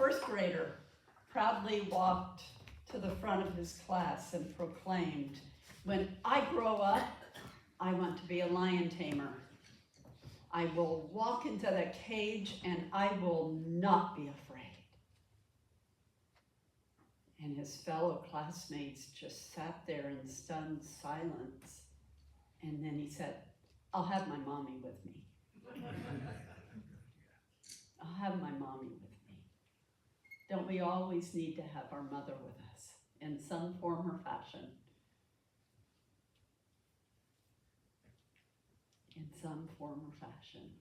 first grader proudly walked to the front of his class and proclaimed, "When I grow up, I want to be a lion tamer. I will walk into the cage and I will not be afraid." And his fellow classmates just sat there in stunned silence. And then he said, "I'll have my mommy with me. I'll have my mommy with me." Don't we always need to have our mother with us in some form or fashion? In some form or fashion.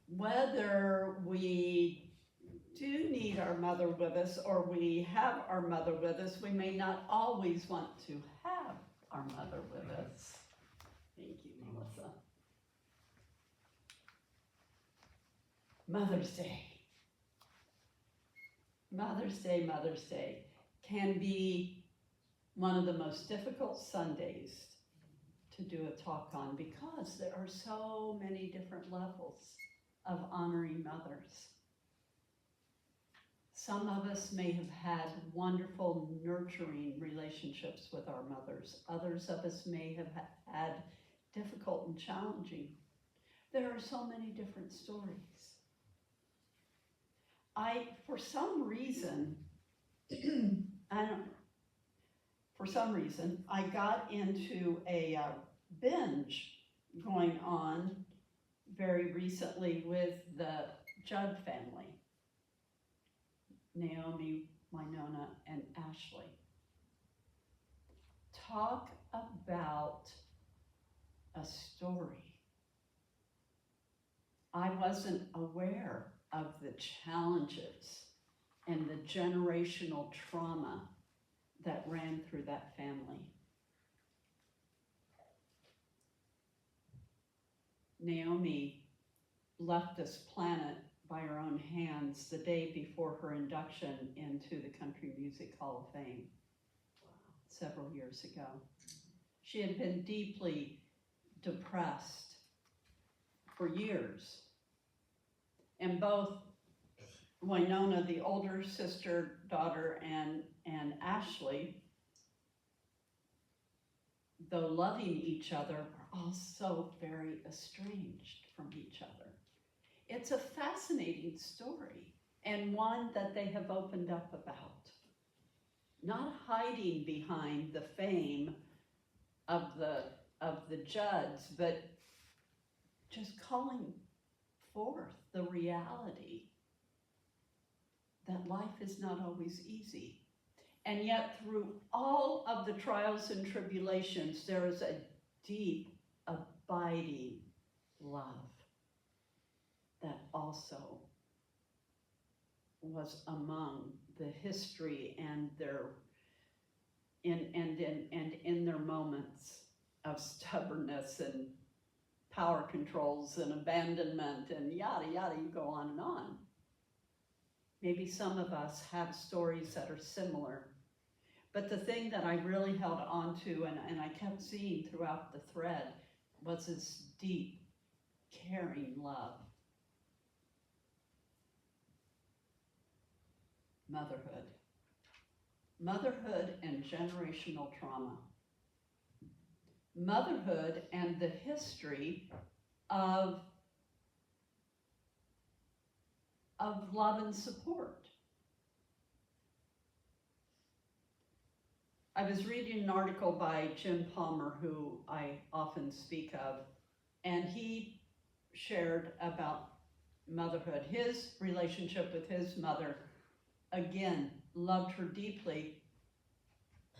Whether we do need our mother with us or we have our mother with us, we may not always want to have our mother with us. Thank you, Melissa. Mother's Day. Mother's Day, Mother's Day can be one of the most difficult Sundays to do a talk on because there are so many different levels of honoring mothers. Some of us may have had wonderful, nurturing relationships with our mothers. Others of us may have had difficult and challenging. There are so many different stories. For some reason, I got into a binge going on very recently with the Judd family, Naomi, Winona, and Ashley. Talk about a story. I wasn't aware of the challenges and the generational trauma that ran through that family. Naomi left this planet by her own hands the day before her induction into the Country Music Hall of Fame several years ago. She had been deeply depressed for years. And both Winona, the older sister, daughter, and Ashley, though loving each other, are also very estranged from each other. It's a fascinating story and one that they have opened up about. Not hiding behind the fame of the Judds, but just calling forth the reality that life is not always easy. And yet through all of the trials and tribulations, there is a deep, abiding love that also was among the history and in their moments of stubbornness and power controls and abandonment and yada, yada, you go on and on. Maybe some of us have stories that are similar. But the thing that I really held on to and I kept seeing throughout the thread was this deep, caring love. Motherhood. Motherhood and generational trauma. Motherhood and the history of love and support. I was reading an article by Jim Palmer, who I often speak of, and he shared about motherhood. His relationship with his mother, again, loved her deeply,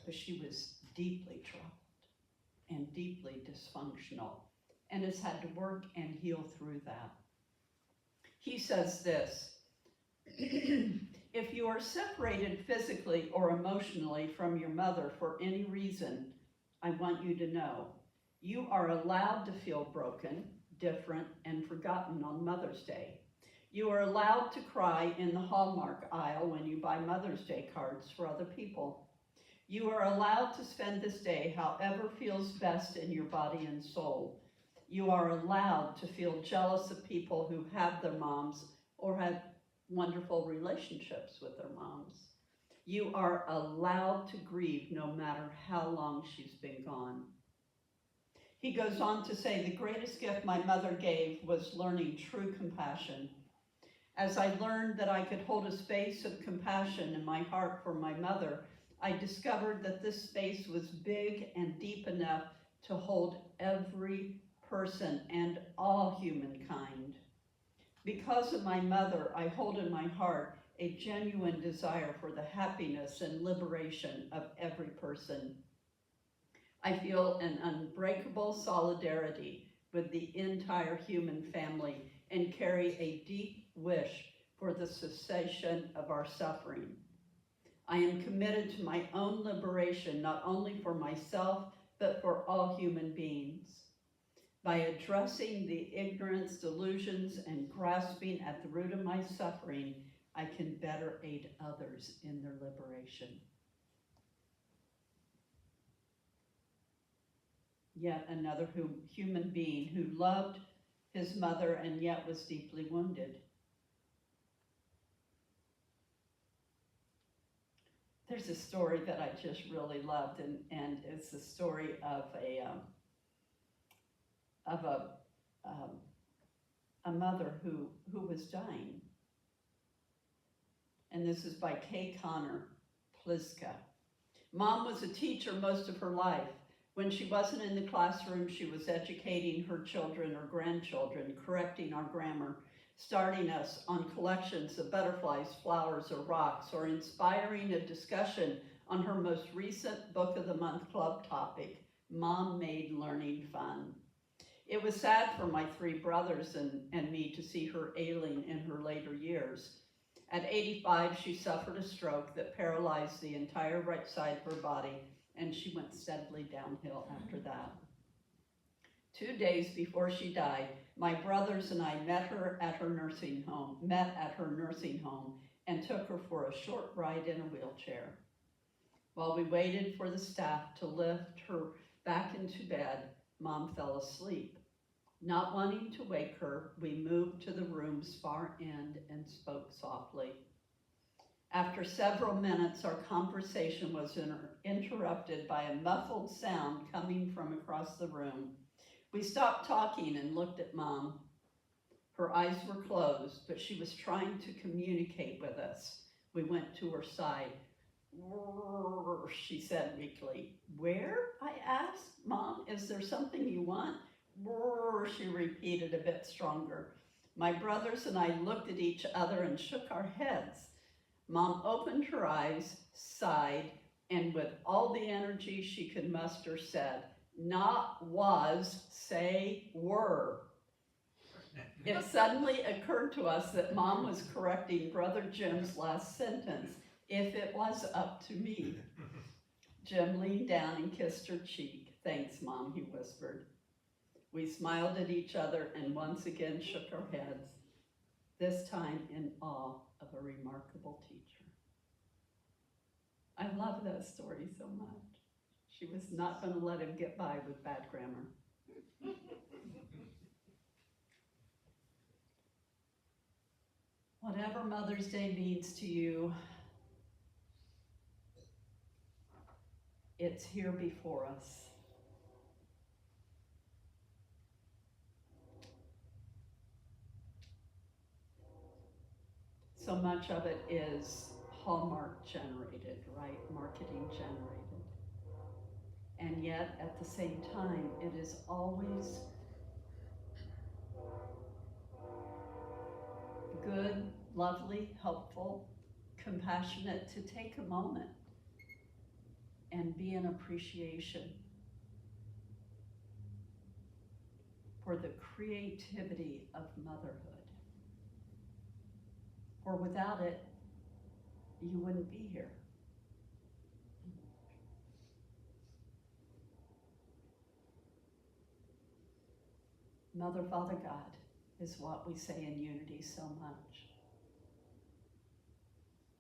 but she was deeply troubled and deeply dysfunctional, and has had to work and heal through that. He says this, if you are separated physically or emotionally from your mother for any reason, I want you to know, you are allowed to feel broken, different, and forgotten on Mother's Day. You are allowed to cry in the Hallmark aisle when you buy Mother's Day cards for other people. You are allowed to spend this day however feels best in your body and soul. You are allowed to feel jealous of people who have their moms or have wonderful relationships with their moms. You are allowed to grieve no matter how long she's been gone. He goes on to say, the greatest gift my mother gave was learning true compassion. As I learned that I could hold a space of compassion in my heart for my mother, I discovered that this space was big and deep enough to hold every person and all humankind. Because of my mother, I hold in my heart a genuine desire for the happiness and liberation of every person. I feel an unbreakable solidarity with the entire human family and carry a deep wish for the cessation of our suffering. I am committed to my own liberation, not only for myself, but for all human beings. By addressing the ignorance, delusions, and grasping at the root of my suffering, I can better aid others in their liberation. Yet another human being who loved his mother and yet was deeply wounded. There's a story that I just really loved, and it's the story of a mother who was dying. And this is by Kay Connor Pliska. Mom was a teacher most of her life. When she wasn't in the classroom, she was educating her children or grandchildren, correcting our grammar, starting us on collections of butterflies, flowers, or rocks, or inspiring a discussion on her most recent Book of the Month club topic, Mom Made Learning Fun. It was sad for my three brothers and me to see her ailing in her later years. At 85, she suffered a stroke that paralyzed the entire right side of her body, and she went steadily downhill after that. 2 days before she died, my brothers and I met at her nursing home, and took her for a short ride in a wheelchair. While we waited for the staff to lift her back into bed, Mom fell asleep. Not wanting to wake her, we moved to the room's far end and spoke softly. After several minutes, our conversation was interrupted by a muffled sound coming from across the room. We stopped talking and looked at Mom. Her eyes were closed, but she was trying to communicate with us. We went to her side. She said weakly. Where? I asked. Mom, is there something you want? She repeated a bit stronger. My brothers and I looked at each other and shook our heads. Mom opened her eyes, sighed, and with all the energy she could muster said, not was, say were. It suddenly occurred to us that Mom was correcting Brother Jim's last sentence, if it was up to me. Jim leaned down and kissed her cheek. Thanks, Mom, he whispered. We smiled at each other and once again shook our heads, this time in awe of a remarkable teacher. I love that story so much. She was not going to let him get by with bad grammar. Whatever Mother's Day means to you, it's here before us. So much of it is Hallmark generated, right? Marketing generated. And yet, at the same time, it is always good, lovely, helpful, compassionate to take a moment and be in appreciation for the creativity of motherhood. For without it, you wouldn't be here. Mother, Father, God is what we say in Unity so much.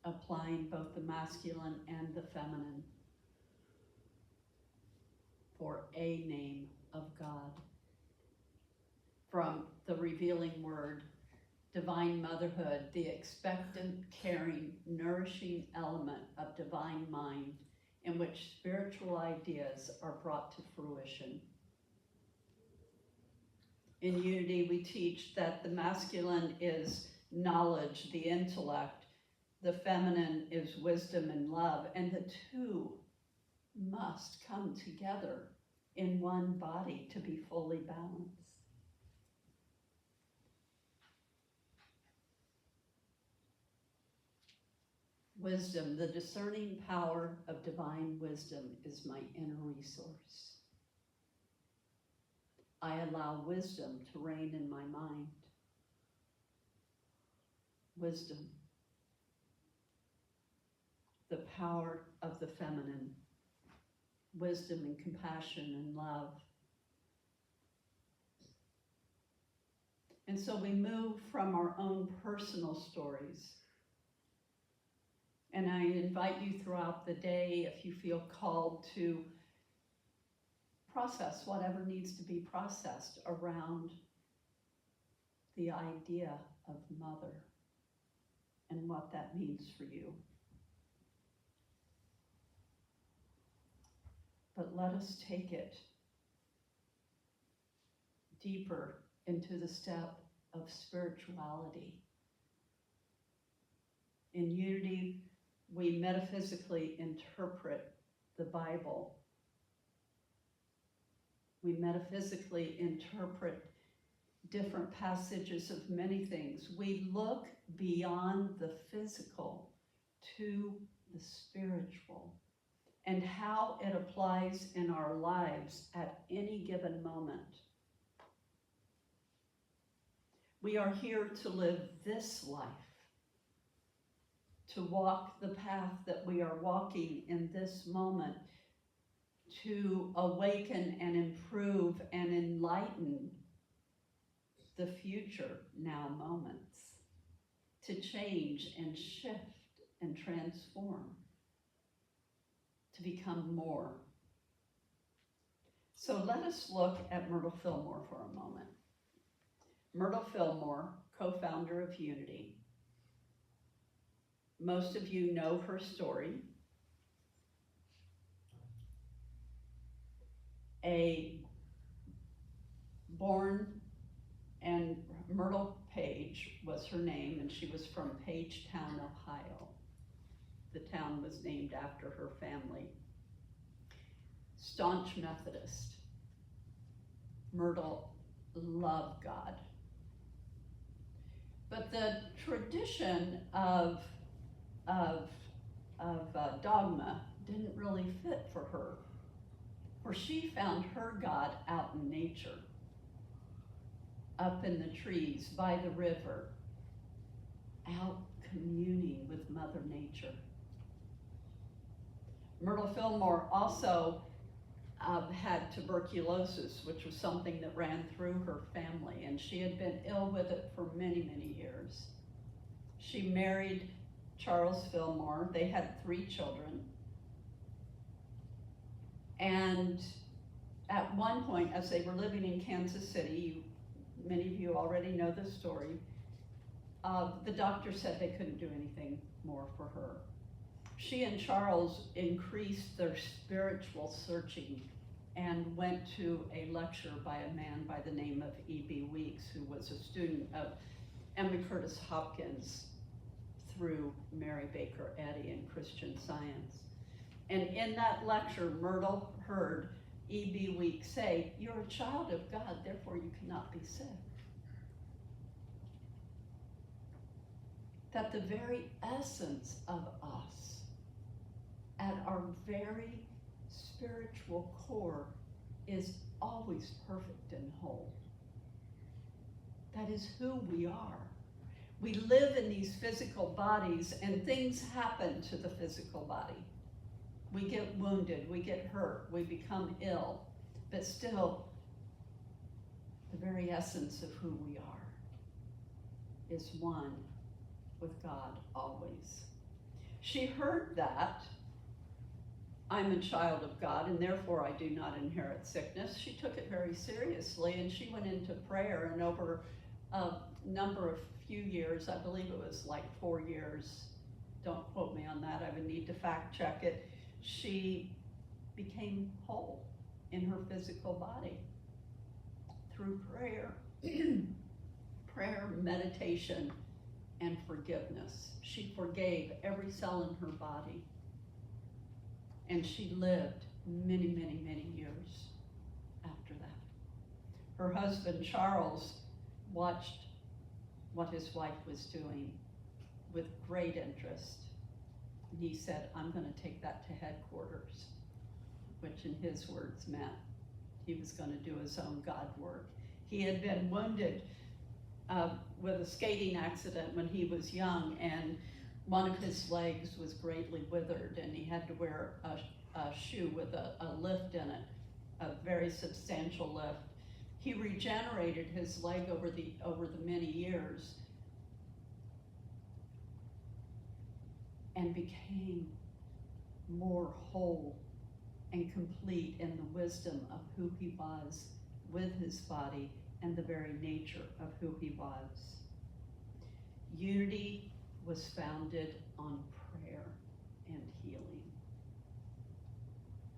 Applying both the masculine and the feminine for a name of God. From the revealing word divine motherhood, the expectant, caring, nourishing element of divine mind in which spiritual ideas are brought to fruition. In Unity, we teach that the masculine is knowledge, the intellect, the feminine is wisdom and love, and the two must come together in one body to be fully balanced. Wisdom, the discerning power of divine wisdom is my inner resource. I allow wisdom to reign in my mind. Wisdom, the power of the feminine. Wisdom and compassion and love. And so we move from our own personal stories. And I invite you throughout the day, if you feel called, to process whatever needs to be processed around the idea of mother and what that means for you. But let us take it deeper into the step of spirituality. In Unity, we metaphysically interpret the Bible. We metaphysically interpret different passages of many things. We look beyond the physical to the spiritual and how it applies in our lives at any given moment. We are here to live this life, to walk the path that we are walking in this moment, to awaken and improve and enlighten the future now moments, to change and shift and transform, to become more. So let us look at Myrtle Fillmore for a moment. Myrtle Fillmore, co-founder of Unity. Most of you know her story. And Myrtle Page was her name, and she was from Pagetown, Ohio. The town was named after her family. Staunch Methodist. Myrtle loved God. But the tradition of dogma didn't really fit for her, for she found her God out in nature, up in the trees, by the river, out communing with Mother Nature. Myrtle Fillmore also had tuberculosis, which was something that ran through her family, and she had been ill with it for many, many years. She married Charles Fillmore. They had 3 children. And at one point, as they were living in Kansas City, many of you already know the story, the doctor said they couldn't do anything more for her. She and Charles increased their spiritual searching and went to a lecture by a man by the name of E.B. Weeks, who was a student of Emma Curtis Hopkins through Mary Baker Eddy in Christian Science. And in that lecture, Myrtle heard E.B. Weeks say, "You're a child of God, therefore you cannot be sick." That the very essence of us, at our very spiritual core, is always perfect and whole. That is who we are. We live in these physical bodies, and things happen to the physical body. We get wounded, we get hurt, we become ill, but still, the very essence of who we are is one with God always. She heard that, I'm a child of God, and therefore I do not inherit sickness. She took it very seriously, and she went into prayer, and over a number of few years, I believe it was like 4 years, don't quote me on that, I would need to fact check it, she became whole in her physical body through prayer, prayer, meditation, and forgiveness. She forgave every cell in her body, and she lived many, many, many years after that. Her husband, Charles, watched what his wife was doing with great interest. And he said, I'm going to take that to headquarters, which in his words meant he was going to do his own God work. He had been wounded with a skating accident when he was young, and one of his legs was greatly withered, and he had to wear a shoe with a lift in it, a very substantial lift. He regenerated his leg over the many years and became more whole and complete in the wisdom of who he was with his body and the very nature of who he was. Unity was founded on prayer and healing.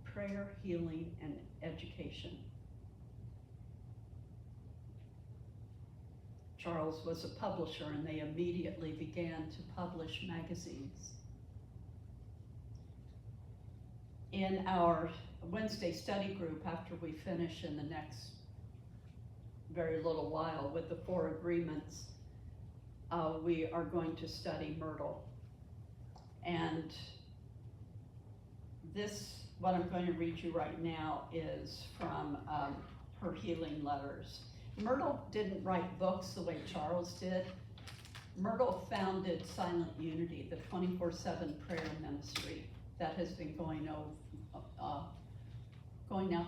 Prayer, healing, and education. Charles was a publisher, and they immediately began to publish magazines. In our Wednesday study group, after we finish in the next very little while with the 4 agreements, we are going to study Myrtle. And this, what I'm going to read you right now, is from her healing letters. Myrtle didn't write books the way Charles did. Myrtle founded Silent Unity, the 24/7 prayer ministry that has been going now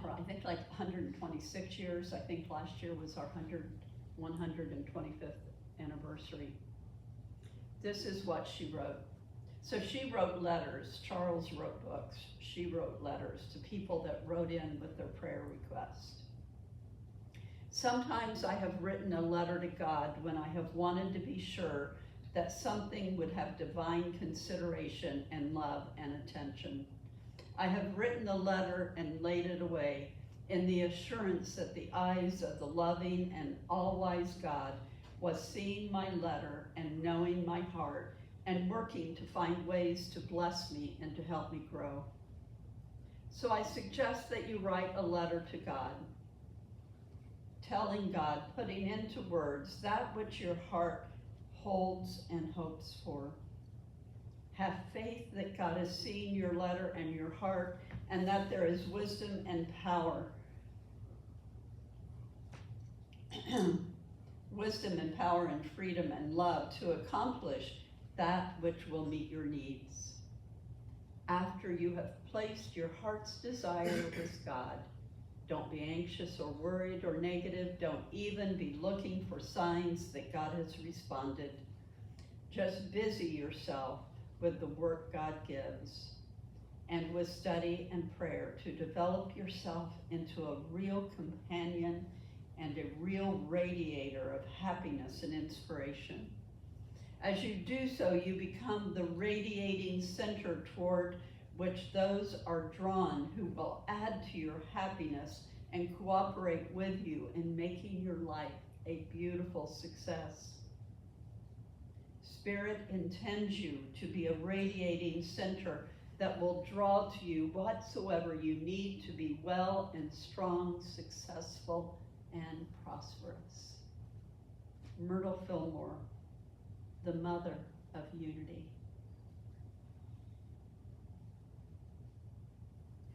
for, I think, like 126 years. I think last year was our 125th anniversary. This is what she wrote. So she wrote letters. Charles wrote books. She wrote letters to people that wrote in with their prayer request. Sometimes I have written a letter to God when I have wanted to be sure that something would have divine consideration and love and attention. I have written the letter and laid it away in the assurance that the eyes of the loving and all-wise God was seeing my letter and knowing my heart and working to find ways to bless me and to help me grow. So I suggest that you write a letter to God, telling God, putting into words that which your heart holds and hopes for. Have faith that God has seen your letter and your heart, and that there is wisdom and power. Wisdom and power and freedom and love to accomplish that which will meet your needs. After you have placed your heart's desire with God, don't be anxious or worried or negative. Don't even be looking for signs that God has responded. Just busy yourself with the work God gives and with study and prayer to develop yourself into a real companion and a real radiator of happiness and inspiration. As you do so, you become the radiating center toward which those are drawn who will add to your happiness and cooperate with you in making your life a beautiful success. Spirit intends you to be a radiating center that will draw to you whatsoever you need to be well and strong, successful, and prosperous. Myrtle Fillmore, the mother of Unity,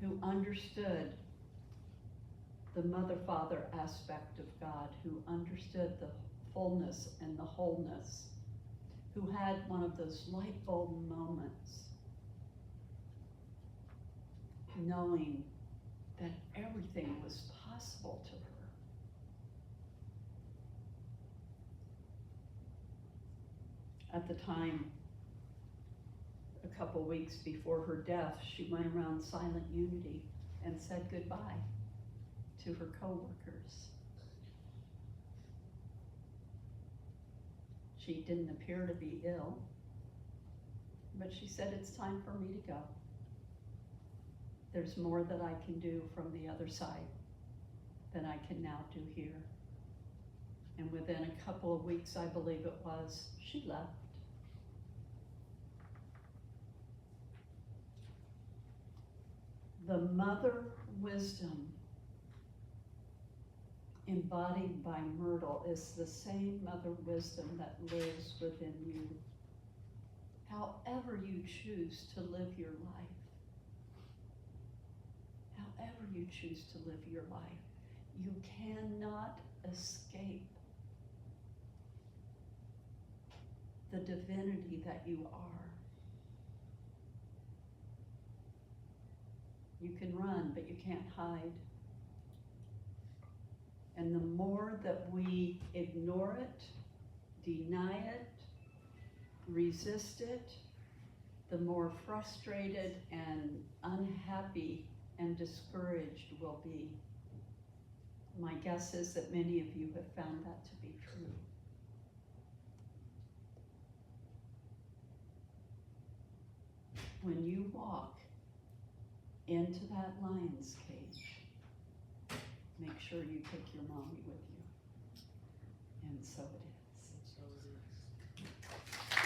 who understood the mother-father aspect of God, who understood the fullness and the wholeness, who had one of those light bulb moments, knowing that everything was possible to her. At the time, a couple weeks before her death, she went around Silent Unity and said goodbye to her coworkers. She didn't appear to be ill, but she said, it's time for me to go. There's more that I can do from the other side than I can now do here. And within a couple of weeks, I believe it was, she left. The mother wisdom embodied by Myrtle is the same mother wisdom that lives within you. However you choose to live your life, however you choose to live your life, you cannot escape the divinity that you are. You can run, but you can't hide. And the more that we ignore it, deny it, resist it, the more frustrated and unhappy and discouraged we'll be. My guess is that many of you have found that to be true. When you walk into that lion's cage, make sure you take your mommy with you. And so it is. So it is.